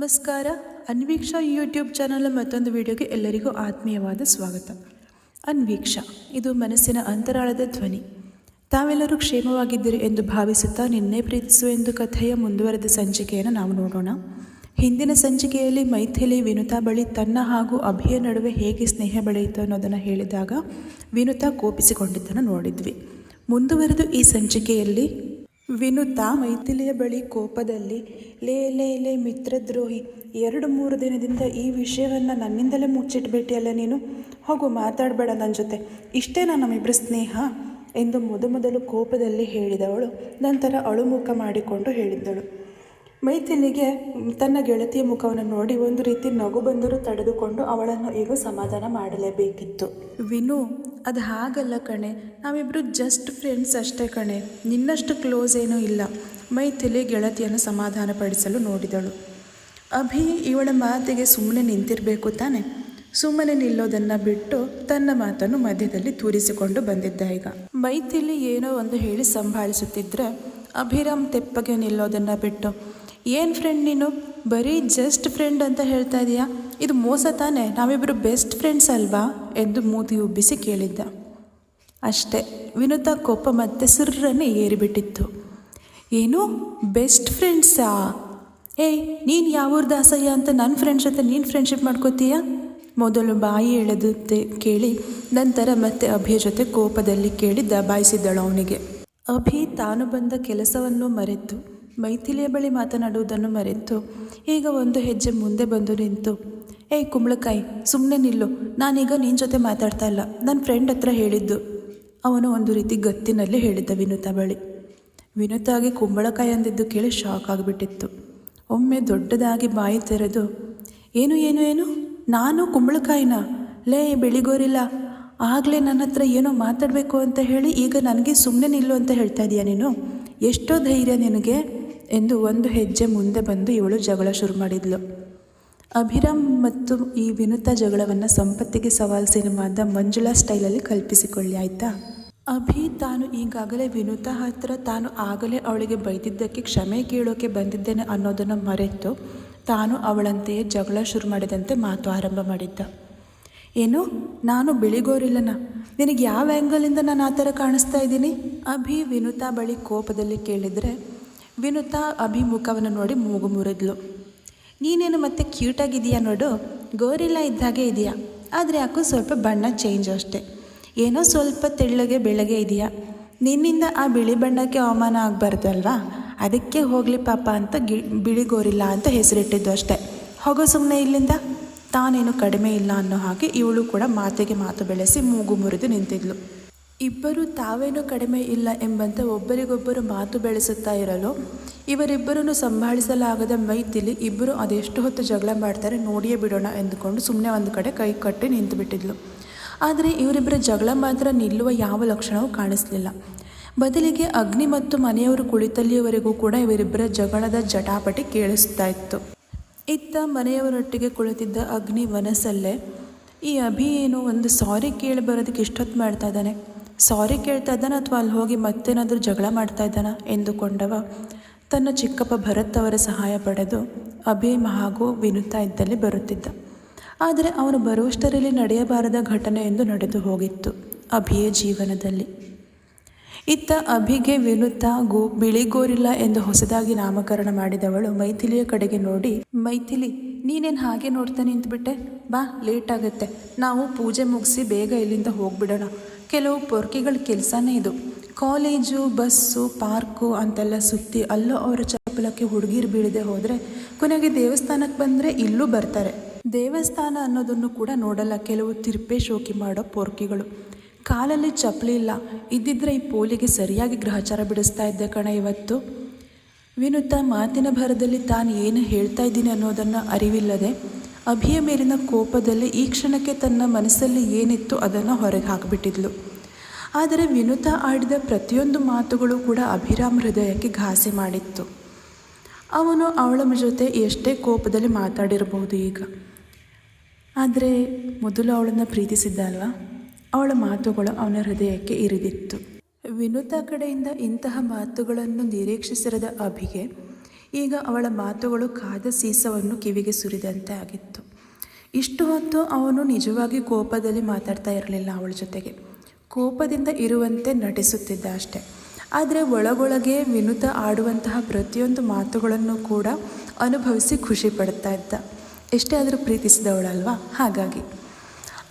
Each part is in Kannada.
ನಮಸ್ಕಾರ. ಅನ್ವೀಕ್ಷಾ ಯೂಟ್ಯೂಬ್ ಚಾನಲ್ ಮತ್ತೊಂದು ವಿಡಿಯೋಗೆ ಎಲ್ಲರಿಗೂ ಆತ್ಮೀಯವಾದ ಸ್ವಾಗತ. ಅನ್ವೀಕ್ಷಾ, ಇದು ಮನಸ್ಸಿನ ಅಂತರಾಳದ ಧ್ವನಿ. ತಾವೆಲ್ಲರೂ ಕ್ಷೇಮವಾಗಿದ್ದೀರಿ ಎಂದು ಭಾವಿಸುತ್ತಾ ನಿನ್ನೆ ಪ್ರೀತಿಸುವ ಎಂದು ಕಥೆಯ ಮುಂದುವರೆದ ಸಂಚಿಕೆಯನ್ನು ನಾವು ನೋಡೋಣ. ಹಿಂದಿನ ಸಂಚಿಕೆಯಲ್ಲಿ ಮೈಥಿಲಿ ವಿನುತಾ ಬಳಿ ತನ್ನ ಹಾಗೂ ಅಭಿಯ ನಡುವೆ ಹೇಗೆ ಸ್ನೇಹ ಬೆಳೆಯಿತು ಅನ್ನೋದನ್ನು ಹೇಳಿದಾಗ ವಿನುತಾ ಕೋಪಿಸಿಕೊಂಡಿದ್ದನ್ನು ನೋಡಿದ್ವಿ. ಮುಂದುವರೆದು ಈ ಸಂಚಿಕೆಯಲ್ಲಿ ವಿನುತಾ ಮೈಥಿಲಿಯ ಬಳಿ ಕೋಪದಲ್ಲಿ ಲೇ ಲೇ ಲೇ ಮಿತ್ರದ್ರೋಹಿ, 2-3 ದಿನದಿಂದ ಈ ವಿಷಯವನ್ನು ನನ್ನಿಂದಲೇ ಮುಚ್ಚಿಟ್ಬಿಟ್ಟಿಯಲ್ಲ ನೀನು, ಹೋಗು ಮಾತಾಡಬೇಡ ನನ್ನ ಜೊತೆ, ಇಷ್ಟೇನಾ ನಮ್ಮಿಬ್ಬರ ಸ್ನೇಹ ಎಂದು ಮೊದಲು ಕೋಪದಲ್ಲಿ ಹೇಳಿದವಳು ನಂತರ ಅಳುಮುಖ ಮಾಡಿಕೊಂಡು ಹೇಳಿದ್ದಳು. ಮೈಥಿಲಿಗೆ ತನ್ನ ಗೆಳತಿಯ ಮುಖವನ್ನು ನೋಡಿ ಒಂದು ರೀತಿ ನಗು ಬಂದರೂ ತಡೆದುಕೊಂಡು ಅವಳನ್ನು ಈಗ ಸಮಾಧಾನ ಮಾಡಲೇಬೇಕಿತ್ತು. ವಿನು, ಅದು ಹಾಗಲ್ಲ ಕಣೆ, ನಾವಿಬ್ಬರು ಜಸ್ಟ್ ಫ್ರೆಂಡ್ಸ್ ಅಷ್ಟೇ ಕಣೆ, ನಿನ್ನಷ್ಟು ಕ್ಲೋಸ್ ಏನೂ ಇಲ್ಲ. ಮೈಥಿಲಿ ಗೆಳತಿಯನ್ನು ಸಮಾಧಾನಪಡಿಸಲು ನೋಡಿದಳು. ಅಭಿ ಇವಳ ಮಾತಿಗೆ ಸುಮ್ಮನೆ ನಿಂತಿರಬೇಕು ತಾನೆ. ಸುಮ್ಮನೆ ನಿಲ್ಲೋದನ್ನು ಬಿಟ್ಟು ತನ್ನ ಮಾತನ್ನು ಮಧ್ಯದಲ್ಲಿ ತೂರಿಸಿಕೊಂಡು ಬಂದಿದ್ದ. ಈಗ ಮೈಥಿಲಿ ಏನೋ ಒಂದು ಹೇಳಿ ಸಂಭಾಳಿಸುತ್ತಿದ್ದರೆ ಅಭಿರಾಮ್ ತೆಪ್ಪಗೆ ನಿಲ್ಲೋದನ್ನು ಬಿಟ್ಟು, ಏನು ಫ್ರೆಂಡ್ ನೀನು, ಬರೀ ಜಸ್ಟ್ ಫ್ರೆಂಡ್ ಅಂತ ಹೇಳ್ತಾ ಇದೀಯಾ, ಇದು ಮೋಸ ತಾನೆ, ನಾವಿಬ್ಬರು ಬೆಸ್ಟ್ ಫ್ರೆಂಡ್ಸ್ ಅಲ್ವಾ ಎಂದು ಮೂತಿ ಉಬ್ಬಿಸಿ ಕೇಳಿದ್ದ. ಅಷ್ಟೇ, ವಿನುತಾ ಕೋಪ ಮತ್ತೆ ಸುರ್ರನ್ನೇ ಏರಿಬಿಟ್ಟಿತ್ತು. ಏನು ಬೆಸ್ಟ್ ಫ್ರೆಂಡ್ಸಾ? ಏಯ್, ನೀನು ಯಾವೂರ ದಾಸಯ್ಯ ಅಂತ ನನ್ನ ಫ್ರೆಂಡ್ಸ್ ಜೊತೆ ನೀನು ಫ್ರೆಂಡ್ಶಿಪ್ ಮಾಡ್ಕೋತೀಯ? ಮೊದಲು ಬಾಯಿ ಎಳೆದುತ್ತೆ ಕೇಳಿ ನಂತರ ಮತ್ತೆ ಅಭಿಯ ಜೊತೆ ಕೋಪದಲ್ಲಿ ಕೇಳಿ ದಬಾಯಿಸಿದ್ದಳು ಅವನಿಗೆ. ಅಭಿ ತಾನು ಬಂದ ಕೆಲಸವನ್ನು ಮರೆತು ಮೈಥಿಲಿಯ ಬಳಿ ಮಾತನಾಡುವುದನ್ನು ಮರೆತು ಈಗ ಒಂದು ಹೆಜ್ಜೆ ಮುಂದೆ ಬಂದು ನಿಂತು, ಏಯ್ ಕುಂಬಳಕಾಯಿ, ಸುಮ್ಮನೆ ನಿಲ್ಲು, ನಾನೀಗ ನಿನ್ನ ಜೊತೆ ಮಾತಾಡ್ತಾ ಇಲ್ಲ, ನನ್ನ ಫ್ರೆಂಡ್ ಹತ್ರ ಹೇಳಿದ್ದು. ಅವನು ಒಂದು ರೀತಿ ಗತ್ತಿನಲ್ಲಿ ಹೇಳಿದ್ದ ವಿನುತಾ ಬಳಿ. ವಿನುತಾಗಿ ಕುಂಬಳಕಾಯಿ ಅಂದಿದ್ದು ಕೇಳಿ ಶಾಕ್ ಆಗಿಬಿಟ್ಟಿತ್ತು. ಒಮ್ಮೆ ದೊಡ್ಡದಾಗಿ ಬಾಯಿ ತೆರೆದು, ಏನು ಏನು ಏನು ನಾನು ಕುಂಬಳಕಾಯಿನ? ಲೇ ಬೆಳಿಗೋರಿಲ್ಲ, ಆಗಲೇ ನನ್ನ ಹತ್ರ ಏನೋ ಮಾತಾಡಬೇಕು ಅಂತ ಹೇಳಿ ಈಗ ನನಗೆ ಸುಮ್ಮನೆ ನಿಲ್ಲು ಅಂತ ಹೇಳ್ತಾ ಇದೀಯ ನೀನು? ಎಷ್ಟೋ ಧೈರ್ಯ ನಿನಗೆ ಎಂದು ಒಂದು ಹೆಜ್ಜೆ ಮುಂದೆ ಬಂದು ಇವಳು ಜಗಳ ಶುರು ಮಾಡಿದ್ಲು. ಅಭಿರಾಮ್ ಮತ್ತು ಈ ವಿನುತಾ ಜಗಳವನ್ನು ಸಂಪತ್ತಿಗೆ ಸವಾಲ್ ಸಿನಿಮಾದ ಮಂಜುಳಾ ಸ್ಟೈಲಲ್ಲಿ ಕಲ್ಪಿಸಿಕೊಳ್ಳಿ ಆಯಿತಾ. ಅಭಿ ತಾನು ಈಗಾಗಲೇ ವಿನುತಾ ಹತ್ರ ತಾನು ಆಗಲೇ ಅವಳಿಗೆ ಬೈದಿದ್ದಕ್ಕೆ ಕ್ಷಮೆ ಕೇಳೋಕೆ ಬಂದಿದ್ದೇನೆ ಅನ್ನೋದನ್ನು ಮರೆತು ತಾನು ಅವಳಂತೆಯೇ ಜಗಳ ಶುರು ಮಾಡಿದಂತೆ ಮಾತು ಆರಂಭ ಮಾಡಿದ್ದ. ಏನು, ನಾನು ಬಿಳಿಗೋರಿಲ್ಲನ? ನಿನಗೆ ಯಾವ ಆ್ಯಂಗಲಿಂದ ನಾನು ಆ ಥರ ಕಾಣಿಸ್ತಾ ಇದ್ದೀನಿ? ಅಭಿ ವಿನುತಾ ಬಳಿ ಕೋಪದಲ್ಲಿ ಕೇಳಿದರೆ ವಿನುತಾ ಅಭಿ ಮುಖವನ್ನು ನೋಡಿ ಮೂಗು ಮುರಿದ್ಲು. ನೀನೇನು ಮತ್ತೆ ಕ್ಯೂಟಾಗಿದೆಯಾ ನೋಡು, ಗೋರಿಲ್ಲ ಇದ್ದಾಗೆ ಇದೆಯಾ, ಆದರೆ ಯಾಕೋ ಸ್ವಲ್ಪ ಬಣ್ಣ ಚೇಂಜ್ ಅಷ್ಟೆ, ಏನೋ ಸ್ವಲ್ಪ ತೆಳ್ಳಗೆ ಬೆಳಗ್ಗೆ ಇದೆಯಾ, ನಿನ್ನಿಂದ ಆ ಬಿಳಿ ಬಣ್ಣಕ್ಕೆ ಅವಮಾನ ಆಗಬಾರ್ದು ಅಲ್ವಾ, ಅದಕ್ಕೆ ಹೋಗಲಿ ಪಾಪ ಅಂತ ಬಿಳಿ ಗೋರಿಲ್ಲ ಅಂತ ಹೆಸರಿಟ್ಟಿದ್ದು ಅಷ್ಟೆ, ಹೋಗೋ ಸುಮ್ಮನೆ ಇಲ್ಲಿಂದ. ತಾನೇನು ಕಡಿಮೆ ಇಲ್ಲ ಅನ್ನೋ ಹಾಗೆ ಇವಳು ಕೂಡ ಮಾತಿಗೆ ಮಾತು ಬೆಳೆಸಿ ಮೂಗು ಮುರಿದು ನಿಂತಿದ್ಲು. ಇಬ್ಬರು ತಾವೇನೂ ಕಡಿಮೆ ಇಲ್ಲ ಎಂಬಂತೆ ಒಬ್ಬರಿಗೊಬ್ಬರು ಮಾತು ಬೆಳೆಸುತ್ತಾ ಇರಲು ಇವರಿಬ್ಬರನ್ನು ಸಂಭಾಳಿಸಲಾಗದ ಮೈಥಿಲಿ ಇಬ್ಬರು ಅದೆಷ್ಟು ಹೊತ್ತು ಜಗಳ ಮಾಡ್ತಾರೆ ನೋಡಿಯೇ ಬಿಡೋಣ ಎಂದುಕೊಂಡು ಸುಮ್ಮನೆ ಒಂದು ಕಡೆ ಕೈ ಕಟ್ಟಿ ನಿಂತು ಬಿಟ್ಟಿದ್ಲು. ಆದರೆ ಇವರಿಬ್ಬರ ಜಗಳ ಮಾತ್ರ ನಿಲ್ಲುವ ಯಾವ ಲಕ್ಷಣವೂ ಕಾಣಿಸಲಿಲ್ಲ. ಬದಲಿಗೆ ಅಗ್ನಿ ಮತ್ತು ಮನೆಯವರು ಕುಳಿತಲ್ಲಿಯವರೆಗೂ ಕೂಡ ಇವರಿಬ್ಬರ ಜಗಳದ ಜಟಾಪಟಿ ಕೇಳಿಸ್ತಾ ಇತ್ತು. ಇತ್ತ ಮನೆಯವರೊಟ್ಟಿಗೆ ಕುಳಿತಿದ್ದ ಅಗ್ನಿ ಮನಸ್ಸಲ್ಲೇ, ಈ ಅಭಿ ಏನು ಒಂದು ಸಾರಿ ಕೇಳಿ ಬರೋದಕ್ಕೆ ಇಷ್ಟೊತ್ತು ಮಾಡ್ತಾ ಇದ್ದಾನೆ, ಸಾರಿ ಕೇಳ್ತಾ ಇದ್ದಾನೆ ಅಥವಾ ಅಲ್ಲಿ ಹೋಗಿ ಮತ್ತೇನಾದರೂ ಜಗಳ ಮಾಡ್ತಾ ಇದ್ದಾನ ಎಂದುಕೊಂಡವ ತನ್ನ ಚಿಕ್ಕಪ್ಪ ಭರತ್ ಅವರ ಸಹಾಯ ಪಡೆದು ಅಭಿ ಹಾಗೂ ವಿನುತಾ ಇದ್ದಲ್ಲಿ ಬರುತ್ತಿದ್ದ. ಆದರೆ ಅವನು ಬರುವಷ್ಟರಲ್ಲಿ ನಡೆಯಬಾರದ ಘಟನೆ ಎಂದು ನಡೆದು ಹೋಗಿತ್ತು ಅಭಿಯ ಜೀವನದಲ್ಲಿ. ಇತ್ತ ಅಭಿಗೆ ವಿನುತಾ ಬಿಳಿಗೋರಿಲ್ಲ ಎಂದು ಹೊಸದಾಗಿ ನಾಮಕರಣ ಮಾಡಿದವಳು ಮೈಥಿಲಿಯ ಕಡೆಗೆ ನೋಡಿ, ಮೈಥಿಲಿ, ನೀನೇನು ಹಾಗೆ ನೋಡ್ತಾ ನಿಂತುಬಿಟ್ಟೆ, ಬಾ ಲೇಟ್ ಆಗುತ್ತೆ, ನಾವು ಪೂಜೆ ಮುಗಿಸಿ ಬೇಗ ಇಲ್ಲಿಂದ ಹೋಗ್ಬಿಡೋಣ. ಕೆಲವು ಪೊರ್ಕಿಗಳ ಕೆಲಸನೇ ಇದು, ಕಾಲೇಜು ಬಸ್ಸು ಪಾರ್ಕು ಅಂತೆಲ್ಲ ಸುತ್ತಿ ಅಲ್ಲೋ ಅವರ ಚಪ್ಪಲಕ್ಕೆ ಹುಡುಗಿರು ಬೀಳದೆ ಹೋದರೆ ಕೊನೆಗೆ ದೇವಸ್ಥಾನಕ್ಕೆ ಬಂದರೆ ಇಲ್ಲೂ ಬರ್ತಾರೆ. ದೇವಸ್ಥಾನ ಅನ್ನೋದನ್ನು ಕೂಡ ನೋಡಲ್ಲ ಕೆಲವು ತಿರುಪೆ ಶೋಕಿ ಮಾಡೋ ಪೊರ್ಕಿಗಳು. ಕಾಲಲ್ಲಿ ಚಪ್ಪಲಿ ಇಲ್ಲ, ಇದ್ದಿದ್ರೆ ಈ ಪೋಲಿಗೆ ಸರಿಯಾಗಿ ಗ್ರಹಚಾರ ಬಿಡಿಸ್ತಾ ಇದ್ದೆ ಕಣ ಇವತ್ತು. ವಿನುತಾ ಮಾತಿನ ಭರದಲ್ಲಿ ತಾನು ಏನು ಹೇಳ್ತಾ ಇದ್ದೀನಿ ಅನ್ನೋದನ್ನು ಅರಿವಿಲ್ಲದೆ ಅಭಿಯ ಮೇಲಿನ ಕೋಪದಲ್ಲಿ ಈ ಕ್ಷಣಕ್ಕೆ ತನ್ನ ಮನಸ್ಸಲ್ಲಿ ಏನಿತ್ತು ಅದನ್ನು ಹೊರಗೆ ಹಾಕಿಬಿಟ್ಟಿದ್ಲು. ಆದರೆ ವಿನುತಾ ಆಡಿದ ಪ್ರತಿಯೊಂದು ಮಾತುಗಳು ಕೂಡ ಅಭಿರಾಮ್ ಹೃದಯಕ್ಕೆ ಘಾಸಿ ಮಾಡಿತ್ತು. ಅವನು ಅವಳ ಜೊತೆ ಎಷ್ಟೇ ಕೋಪದಲ್ಲಿ ಮಾತಾಡಿರಬಹುದು ಈಗ, ಆದರೆ ಮೊದಲು ಅವಳನ್ನು ಪ್ರೀತಿಸಿದ್ದ ಅಲ್ವಾ, ಅವಳ ಮಾತುಗಳು ಅವನ ಹೃದಯಕ್ಕೆ ಇರಿದಿತ್ತು. ವಿನುತಾ ಕಡೆಯಿಂದ ಇಂತಹ ಮಾತುಗಳನ್ನು ನಿರೀಕ್ಷಿಸಿರದ ಅಭಿಗೆ ಈಗ ಅವಳ ಮಾತುಗಳು ಕಾದ ಸೀಸವನ್ನು ಕಿವಿಗೆ ಸುರಿದಂತೆ ಆಗಿತ್ತು. ಇಷ್ಟು ಹೊತ್ತು ಅವನು ನಿಜವಾಗಿ ಕೋಪದಲ್ಲಿ ಮಾತಾಡ್ತಾ ಇರಲಿಲ್ಲ. ಅವಳ ಜೊತೆಗೆ ಕೋಪದಿಂದ ಇರುವಂತೆ ನಟಿಸುತ್ತಿದ್ದ ಅಷ್ಟೆ. ಆದರೆ ಒಳಗೊಳಗೆ ವಿನುತ ಆಡುವಂತಹ ಪ್ರತಿಯೊಂದು ಮಾತುಗಳನ್ನು ಕೂಡ ಅನುಭವಿಸಿ ಖುಷಿ ಪಡ್ತಾ ಇದ್ದ. ಎಷ್ಟೇ ಆದರೂ ಪ್ರೀತಿಸಿದವಳಲ್ವಾ, ಹಾಗಾಗಿ.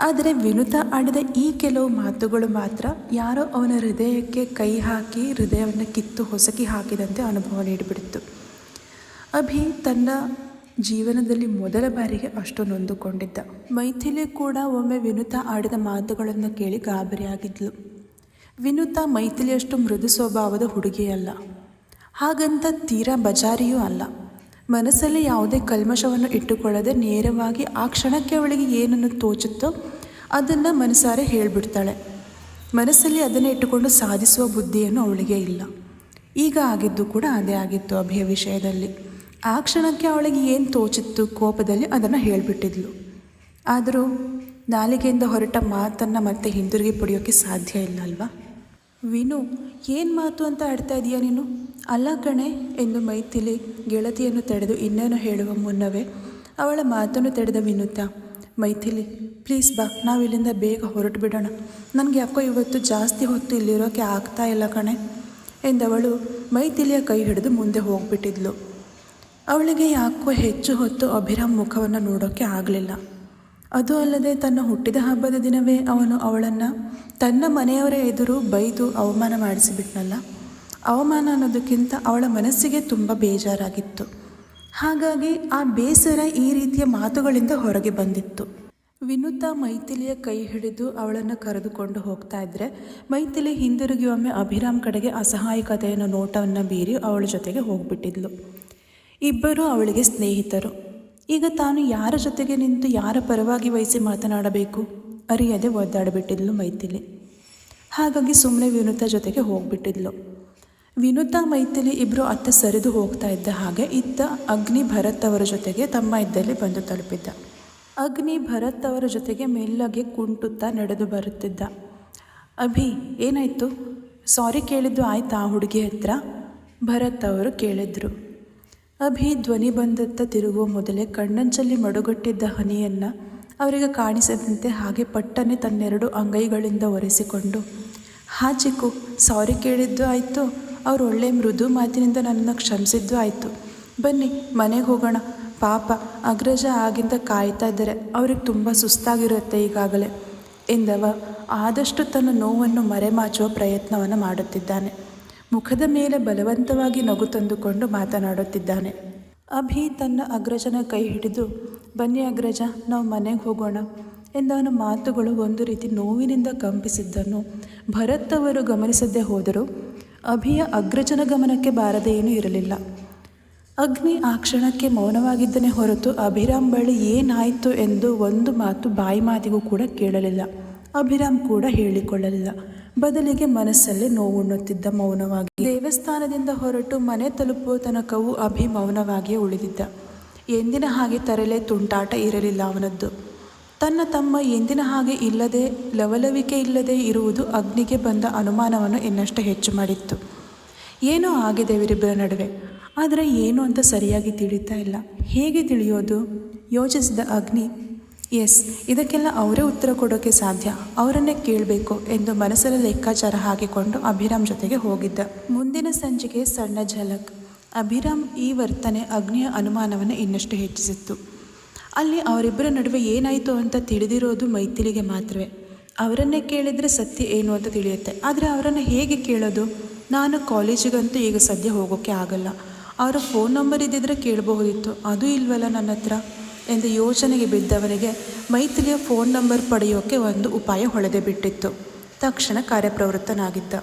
ಆದರೆ ವಿನುತ ಆಡಿದ ಈ ಕೆಲವು ಮಾತುಗಳು ಮಾತ್ರ ಯಾರೋ ಅವನ ಹೃದಯಕ್ಕೆ ಕೈ ಹಾಕಿ ಹೃದಯವನ್ನು ಕಿತ್ತು ಹೊಸಕಿ ಹಾಕಿದಂತೆ ಅನುಭವ ನೀಡಿಬಿಡ್ತು. ಅಭಿ ತನ್ನ ಜೀವನದಲ್ಲಿ ಮೊದಲ ಬಾರಿಗೆ ಅಷ್ಟು ನೊಂದುಕೊಂಡಿದ್ದ. ಮೈಥಿಲಿ ಕೂಡ ಒಮ್ಮೆ ವಿನುತ ಆಡಿದ ಮಾತುಗಳನ್ನು ಕೇಳಿ ಗಾಬರಿಯಾಗಿದ್ಲು. ವಿನುತ ಮೈಥಿಲಿಯಷ್ಟು ಮೃದು ಸ್ವಭಾವದ ಹುಡುಗಿಯಲ್ಲ, ಹಾಗಂತ ತೀರಾ ಬಜಾರಿಯೂ ಅಲ್ಲ. ಮನಸ್ಸಲ್ಲಿ ಯಾವುದೇ ಕಲ್ಮಶವನ್ನು ಇಟ್ಟುಕೊಳ್ಳದೆ ನೇರವಾಗಿ ಆ ಕ್ಷಣಕ್ಕೆ ಅವಳಿಗೆ ಏನನ್ನು ತೋಚುತ್ತೋ ಅದನ್ನು ಮನಸಾರೆ ಹೇಳಿಬಿಡ್ತಾಳೆ. ಮನಸ್ಸಲ್ಲಿ ಅದನ್ನೇ ಇಟ್ಟುಕೊಂಡು ಸಾಧಿಸುವ ಬುದ್ಧಿಯನ್ನು ಅವಳಿಗೆ ಇಲ್ಲ. ಈಗ ಆಗಿದ್ದು ಕೂಡ ಅದೇ ಆಗಿತ್ತು ಅಭಿಯ ವಿಷಯದಲ್ಲಿ. ಆ ಕ್ಷಣಕ್ಕೆ ಅವಳಿಗೆ ಏನು ತೋಚಿತ್ತು ಕೋಪದಲ್ಲಿ ಅದನ್ನು ಹೇಳಿಬಿಟ್ಟಿದ್ಲು. ಆದರೂ ನಾಲಿಗೆಯಿಂದ ಹೊರಟ ಮಾತನ್ನು ಮತ್ತೆ ಹಿಂದಿರುಗಿ ಪಡೆಯೋಕ್ಕೆ ಸಾಧ್ಯ ಇಲ್ಲ ಅಲ್ವಾ. ವಿನು, ಏನು ಮಾತು ಅಂತ ಆಡ್ತಾ ಇದೀಯ ನೀನು? ಅಲ್ಲ ಕಣೆ ಎಂದು ಮೈಥಿಲಿ ಗೆಳತಿಯನ್ನು ತಡೆದು ಇನ್ನೇನು ಹೇಳುವ ಮುನ್ನವೇ ಅವಳ ಮಾತನ್ನು ತಡೆದ ವಿನುತ, ಮೈಥಿಲಿ ಪ್ಲೀಸ್ ಬಾ, ನಾವು ಇಲ್ಲಿಂದ ಬೇಗ ಹೊರಟು ಬಿಡೋಣ. ನನಗೆ ಯಾಕೋ ಇವತ್ತು ಜಾಸ್ತಿ ಹೊತ್ತು ಇಲ್ಲಿರೋಕ್ಕೆ ಆಗ್ತಾ ಇಲ್ಲ ಕಣೆ ಎಂದವಳು ಮೈಥಿಲಿಯ ಕೈ ಹಿಡಿದು ಮುಂದೆ ಹೋಗಿಬಿಟ್ಟಿದ್ಲು. ಅವಳಿಗೆ ಯಾಕೋ ಹೆಚ್ಚು ಹೊತ್ತು ಅಭಿರಾಮ್ ಮುಖವನ್ನು ನೋಡೋಕ್ಕೆ ಆಗಲಿಲ್ಲ. ಅದು ಅಲ್ಲದೆ ತನ್ನ ಹುಟ್ಟಿದ ಹಬ್ಬದ ದಿನವೇ ಅವನು ಅವಳನ್ನು ತನ್ನ ಮನೆಯವರ ಎದುರು ಬೈದು ಅವಮಾನ ಮಾಡಿಸಿಬಿಟ್ನಲ್ಲ. ಅವಮಾನ ಅನ್ನೋದಕ್ಕಿಂತ ಅವಳ ಮನಸ್ಸಿಗೆ ತುಂಬ ಬೇಜಾರಾಗಿತ್ತು. ಹಾಗಾಗಿ ಆ ಬೇಸರ ಈ ರೀತಿಯ ಮಾತುಗಳಿಂದ ಹೊರಗೆ ಬಂದಿತ್ತು. ವಿನುತ ಮೈಥಿಲಿಯ ಕೈ ಹಿಡಿದು ಅವಳನ್ನು ಕರೆದುಕೊಂಡು ಹೋಗ್ತಾ ಇದ್ದರೆ ಮೈಥಿಲಿ ಹಿಂದಿರುಗಿ ಒಮ್ಮೆ ಅಭಿರಾಮ್ ಕಡೆಗೆ ಅಸಹಾಯಕತೆಯನ್ನು ನೋಟವನ್ನು ಬೀರಿ ಅವಳ ಜೊತೆಗೆ ಹೋಗಿಬಿಟ್ಟಿದ್ಲು. ಇಬ್ಬರೂ ಅವಳಿಗೆ ಸ್ನೇಹಿತರು. ಈಗ ತಾನು ಯಾರ ಜೊತೆಗೆ ನಿಂತು ಯಾರ ಪರವಾಗಿ ವಹಿಸಿ ಮಾತನಾಡಬೇಕು ಅರಿಯದೆ ಒದ್ದಾಡಿಬಿಟ್ಟಿದ್ಲು ಮೈಥಿಲಿ. ಹಾಗಾಗಿ ಸುಮ್ಮನೆ ವಿನುತ ಜೊತೆಗೆ ಹೋಗಿಬಿಟ್ಟಿದ್ಲು. ವಿನುತ ಮೈಥಿಲಿ ಇಬ್ಬರು ಅತ್ತ ಸರಿದು ಹೋಗ್ತಾ ಇದ್ದ ಹಾಗೆ ಇತ್ತ ಅಗ್ನಿ ಭರತ್ ಅವರ ಜೊತೆಗೆ ತಮ್ಮ ಇದ್ದಲ್ಲಿ ಬಂದು ತಲುಪಿದ್ದ. ಅಗ್ನಿ ಭರತ್ ಅವರ ಜೊತೆಗೆ ಮೆಲ್ಲಗೆ ಕುಂಟುತ್ತಾ ನಡೆದು ಬರುತ್ತಿದ್ದ. ಅಭಿ, ಏನಾಯಿತು? ಸಾರಿ ಕೇಳಿದ್ದು ಆಯ್ತಾ ಆ ಹುಡುಗಿ ಹತ್ರ? ಭರತ್ ಅವರು ಕೇಳಿದ್ರು. ಅಭಿ ಧ್ವನಿ ಬಂದತ್ತ ತಿರುಗುವ ಮೊದಲೇ ಕಣ್ಣಂಚಲ್ಲಿ ಮಡುಗಟ್ಟಿದ್ದ ಹನಿಯನ್ನು ಅವರಿಗೆ ಕಾಣಿಸದಂತೆ ಹಾಗೆ ಪಟ್ಟನೆ ತನ್ನೆರಡು ಅಂಗೈಗಳಿಂದ ಒರೆಸಿಕೊಂಡು, ಹಾ ಚಿಕ್ಕು, ಸಾರಿ ಕೇಳಿದ್ದು ಆಯಿತು, ಅವ್ರು ಒಳ್ಳೆ ಮೃದು ಮಾತಿನಿಂದ ನನ್ನನ್ನು ಕ್ಷಮಿಸಿದ್ದು ಆಯಿತು. ಬನ್ನಿ ಮನೆಗೆ ಹೋಗೋಣ. ಪಾಪ ಅಗ್ರಜ ಆಗಿಂದ ಕಾಯ್ತಾ ಇದ್ದಾರೆ, ಅವ್ರಿಗೆ ತುಂಬ ಸುಸ್ತಾಗಿರುತ್ತೆ ಈಗಾಗಲೇ ಎಂದವ ಆದಷ್ಟು ತನ್ನ ನೋವನ್ನು ಮರೆಮಾಚುವ ಪ್ರಯತ್ನವನ್ನು ಮಾಡುತ್ತಿದ್ದಾನೆ. ಮುಖದ ಮೇಲೆ ಬಲವಂತವಾಗಿ ನಗು ತಂದುಕೊಂಡು ಮಾತನಾಡುತ್ತಿದ್ದಾನೆ. ಅಭಿ ತನ್ನ ಅಗ್ರಜನ ಕೈ ಹಿಡಿದು, ಬನ್ನಿ ಅಗ್ರಜ, ನಾವು ಮನೆಗೆ ಹೋಗೋಣ ಎಂದವನ ಮಾತುಗಳು ಒಂದು ರೀತಿ ನೋವಿನಿಂದ ಕಂಪಿಸಿದ್ದನ್ನು ಭರತ್ ಅವರು ಗಮನಿಸದೇ ಹೋದರೂ ಅಭಿಯ ಅಗ್ರಜನ ಗಮನಕ್ಕೆ ಬಾರದೇ ಏನೂ ಇರಲಿಲ್ಲ. ಅಗ್ನಿ ಆ ಕ್ಷಣಕ್ಕೆ ಮೌನವಾಗಿದ್ದನೇ ಹೊರತು ಅಭಿರಾಮ್ ಬಳಿ ಏನಾಯಿತು ಎಂದು ಒಂದು ಮಾತು ಬಾಯಿ ಮಾತಿಗೂ ಕೂಡ ಕೇಳಲಿಲ್ಲ. ಅಭಿರಾಮ್ ಕೂಡ ಹೇಳಿಕೊಳ್ಳಲಿಲ್ಲ. ಬದಲಿಗೆ ಮನಸ್ಸಲ್ಲೇ ನೋವುಣ್ಣುತ್ತಿದ್ದ ಮೌನವಾಗಿ. ದೇವಸ್ಥಾನದಿಂದ ಹೊರಟು ಮನೆ ತಲುಪುವ ತನಕವೂ ಅಭಿ ಮೌನವಾಗಿಯೇ ಉಳಿದಿದ್ದ. ಎಂದಿನ ಹಾಗೆ ತರಲೆ ತುಂಟಾಟ ಇರಲಿಲ್ಲ ಅವನದ್ದು. ತನ್ನ ತಮ್ಮ ಎಂದಿನ ಹಾಗೆ ಇಲ್ಲದೆ ಲವಲವಿಕೆ ಇಲ್ಲದೆ ಇರುವುದು ಅಗ್ನಿಗೆ ಬಂದ ಅನುಮಾನವನ್ನು ಇನ್ನಷ್ಟು ಹೆಚ್ಚು ಮಾಡಿತ್ತು. ಏನೋ ಆಗಿದೆ ಇವರಿಬ್ಬರ ನಡುವೆ, ಆದರೆ ಏನು ಅಂತ ಸರಿಯಾಗಿ ತಿಳಿತಾ ಇಲ್ಲ. ಹೇಗೆ ತಿಳಿಯೋದು ಯೋಚಿಸಿದ ಅಗ್ನಿ, ಎಸ್, ಇದಕ್ಕೆಲ್ಲ ಅವರೇ ಉತ್ತರ ಕೊಡೋಕ್ಕೆ ಸಾಧ್ಯ, ಅವರನ್ನೇ ಕೇಳಬೇಕು ಎಂದು ಮನಸ್ಸಲ್ಲಿ ಲೆಕ್ಕಾಚಾರ ಹಾಕಿಕೊಂಡು ಅಭಿರಾಮ್ ಜೊತೆಗೆ ಹೋಗಿದ್ದ. ಮುಂದಿನ ಸಂಜೆಗೆ ಸಣ್ಣ ಝಲಕ್. ಅಭಿರಾಮ್ ಈ ವರ್ತನೆ ಅಗ್ನಿಯ ಅನುಮಾನವನ್ನು ಇನ್ನಷ್ಟು ಹೆಚ್ಚಿಸಿತ್ತು. ಅಲ್ಲಿ ಅವರಿಬ್ಬರ ನಡುವೆ ಏನಾಯಿತು ಅಂತ ತಿಳಿದಿರೋದು ಮೈಥಿಲಿಗೆ ಮಾತ್ರವೇ. ಅವರನ್ನೇ ಕೇಳಿದರೆ ಸತ್ಯ ಏನು ಅಂತ ತಿಳಿಯುತ್ತೆ. ಆದರೆ ಅವರನ್ನು ಹೇಗೆ ಕೇಳೋದು? ನಾನು ಕಾಲೇಜಿಗಂತೂ ಈಗ ಸದ್ಯ ಹೋಗೋಕ್ಕೆ ಆಗಲ್ಲ. ಅವರ ಫೋನ್ ನಂಬರ್ ಇದ್ದಿದ್ರೆ ಕೇಳಬಹುದಿತ್ತು, ಅದು ಇಲ್ವಲ್ಲ ನನ್ನ ಹತ್ರ ಎಂದು ಯೋಚನೆಗೆ ಬಿದ್ದವನಿಗೆ ಮೈಥಿಲಿಯ ಫೋನ್ ನಂಬರ್ ಪಡೆಯೋಕ್ಕೆ ಒಂದು ಉಪಾಯ ಹೊಳೆದೇ ಬಿಟ್ಟಿತ್ತು. ತಕ್ಷಣ ಕಾರ್ಯಪ್ರವೃತ್ತನಾಗಿದ್ದ.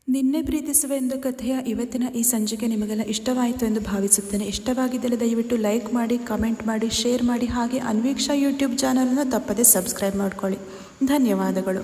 ನಿನ್ನೆ ಪ್ರೀತಿಸುವ ಎಂದು ಕಥೆಯ ಇವತ್ತಿನ ಈ ಸಂಚಿಕೆ ನಿಮಗೆಲ್ಲ ಇಷ್ಟವಾಯಿತು ಎಂದು ಭಾವಿಸುತ್ತೇನೆ. ಇಷ್ಟವಾಗಿದ್ದಲ್ಲಿ ದಯವಿಟ್ಟು ಲೈಕ್ ಮಾಡಿ, ಕಮೆಂಟ್ ಮಾಡಿ, ಶೇರ್ ಮಾಡಿ, ಹಾಗೆ ಅನ್ವೀಕ್ಷಾ ಯೂಟ್ಯೂಬ್ ಚಾನಲನ್ನು ತಪ್ಪದೇ ಸಬ್ಸ್ಕ್ರೈಬ್ ಮಾಡ್ಕೊಳ್ಳಿ. ಧನ್ಯವಾದಗಳು.